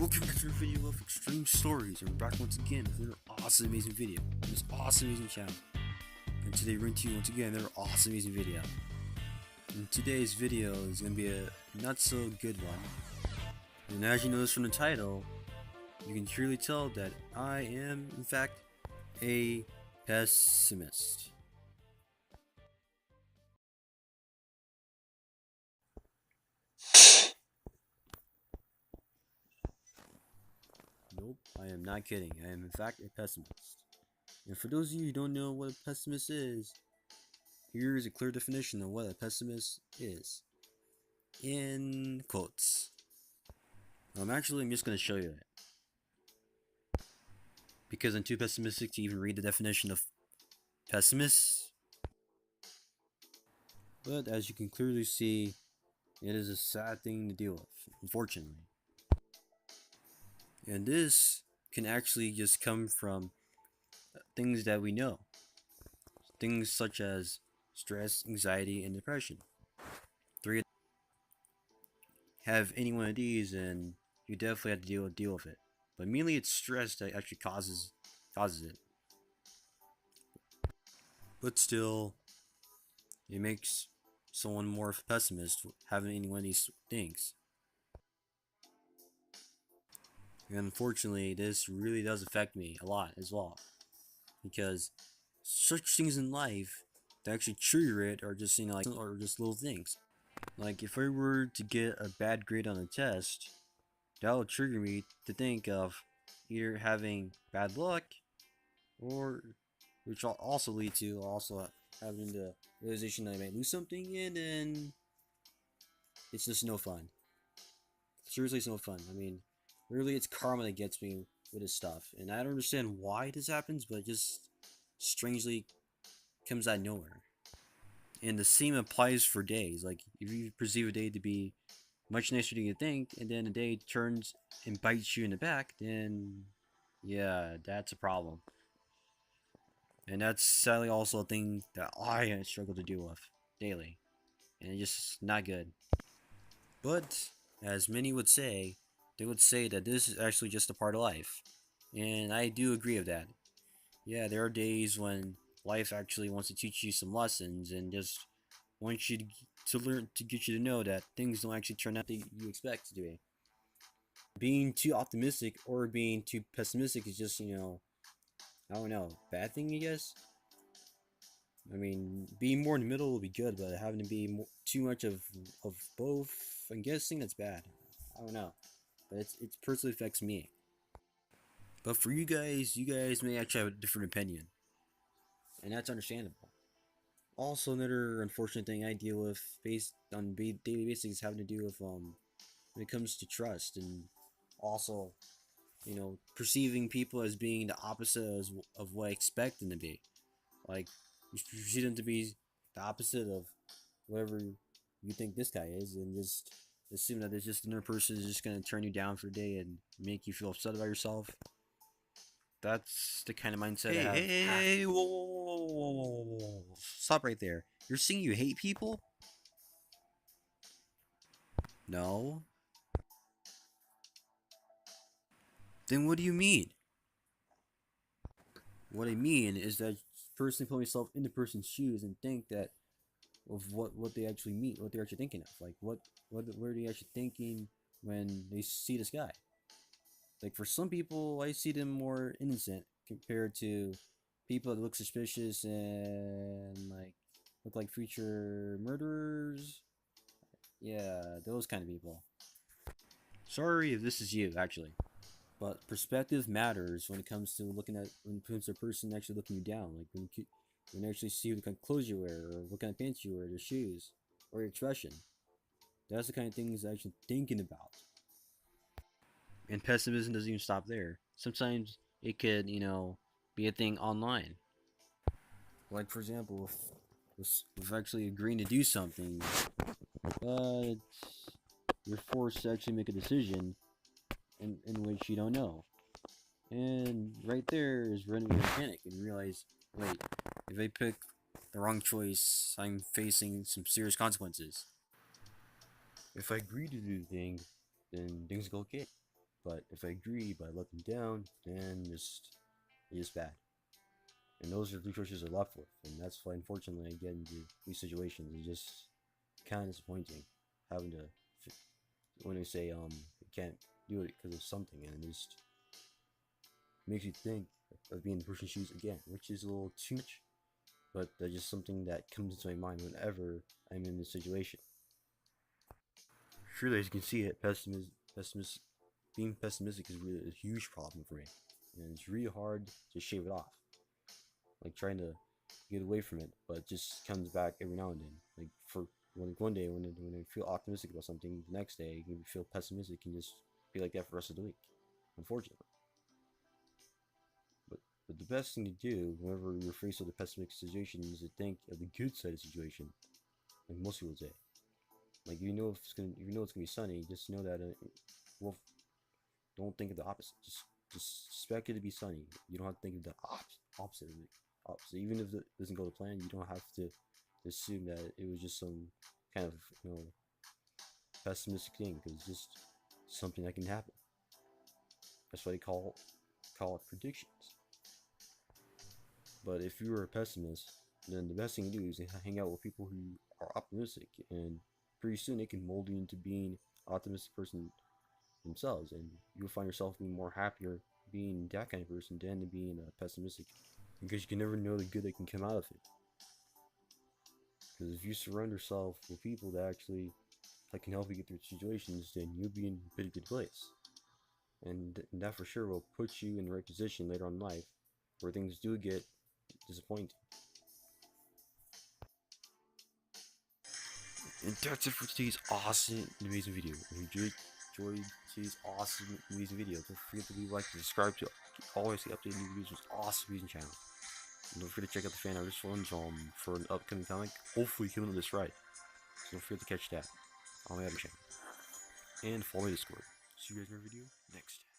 Welcome back to a video of Xtreme Stories, and we're back once again with another awesome, amazing video on this awesome, amazing channel. And today we're going to once again another awesome, amazing video. And today's video is going to be a not so good one. And as you notice from the title, you can clearly tell that I am, in fact, a pessimist. Nope, I am not kidding. I am in fact a pessimist. And for those of you who don't know what a pessimist is, here is a clear definition of what a pessimist is. In quotes. I'm just going to show you it. Because I'm too pessimistic to even read the definition of pessimist. But as you can clearly see, it is a sad thing to deal with, unfortunately. And this can actually just come from things that we know. Things such as stress, anxiety, and depression. Have any one of these and you definitely have to deal with it. But mainly it's stress that actually causes it. But still, it makes someone more of a pessimist having any one of these things. And unfortunately, this really does affect me a lot as well. Because such things in life that actually trigger it are just, or just little things. Like if I were to get a bad grade on a test, that would trigger me to think of either having bad luck, or which will also lead to having the realization that I might lose something, and then it's just no fun. Seriously, it's no fun. I mean, really, it's karma that gets me with this stuff, and I don't understand why this happens, but it just strangely comes out of nowhere. And the same applies for days. Like, if you perceive a day to be much nicer than you think, and then the day turns and bites you in the back, then yeah, that's a problem. And that's sadly also a thing that I struggle to deal with daily. And it's just not good. But, as many would say, they would say that this is actually just a part of life. And I do agree with that. Yeah, there are days when life actually wants to teach you some lessons and just wants you to learn, to get you to know that things don't actually turn out that you expect to be. Being too optimistic or being too pessimistic is just, I don't know, bad thing, I guess. I mean, being more in the middle would be good, but having to be too much of both, I'm guessing that's bad. I don't know, but it personally affects me. But for you guys may actually have a different opinion, and that's understandable. Also, another unfortunate thing I deal with based on daily basis is having to do with when it comes to trust, and also, perceiving people as being the opposite of what I expect them to be. Like, you perceive them to be the opposite of whatever you think this guy is, and just assume that there's just another person who's just gonna turn you down for a day and make you feel upset about yourself. That's the kind of mindset I have. Hey, whoa. Stop right there. You're saying you hate people? No. Then what do you mean? What I mean is that personally put myself in the person's shoes and think that of what they actually mean, what they're actually thinking of. Like what are they actually thinking when they see this guy? Like for some people, I see them more innocent compared to people that look suspicious and look like future murderers. Yeah, those kind of people. Sorry if this is you, actually. But perspective matters when it comes to when it comes to a person actually looking you down. Like when you actually see what kind of clothes you wear, or what kind of pants you wear, your shoes, or your expression. That's the kind of things I'm actually thinking about. And pessimism doesn't even stop there. Sometimes it could, be a thing online. Like for example, with actually agreeing to do something, but you're forced to actually make a decision in which you don't know. And right there is running into panic and realize, wait, if I pick the wrong choice, I'm facing some serious consequences. If I agree to do the thing, then things go okay. But if I agree but I let them down, then it's just bad. And those are the choices are left with, and that's why unfortunately I get into these situations. It's just kind of disappointing having to when they say you can't do it because of something, and it just makes you think of being in the person's shoes again, which is a little too much. But that's just something that comes into my mind whenever I'm in this situation. Surely, as you can see, it being pessimistic is really a huge problem for me, and it's really hard to shave it off. Like trying to get away from it, but it just comes back every now and then. Like for one day when I feel optimistic about something, the next day I can feel pessimistic and just be like that for the rest of the week. Unfortunately. But the best thing to do whenever you're faced with a pessimistic situation is to think of the good side of the situation. Like most people say. Like if you know it's gonna be sunny, just know that well, don't think of the opposite. Just expect it to be sunny. You don't have to think of the opposite of it. Opposite. Even if it doesn't go to plan, you don't have to assume that it was just some kind of pessimistic thing, because it's just something that can happen. That's why they call it predictions. But if you're a pessimist, then the best thing to do is hang out with people who are optimistic, and pretty soon they can mold you into being an optimistic person themselves, and you'll find yourself being more happier being that kind of person than being pessimistic, because you can never know the good that can come out of it. Because if you surround yourself with people that can help you get through situations, then you'll be in a pretty good place, and that for sure will put you in the right position later on in life, where things do get disappointing. And that's it for today's awesome, amazing video. If you enjoyed today's awesome, amazing video, don't forget to leave a like and subscribe to always get updated new videos with awesome, amazing channel. And don't forget to check out the fan artist ones for an upcoming comic. Hopefully, killing this right. So don't forget to catch that on my other channel. And follow my Discord. See you guys in our video next time.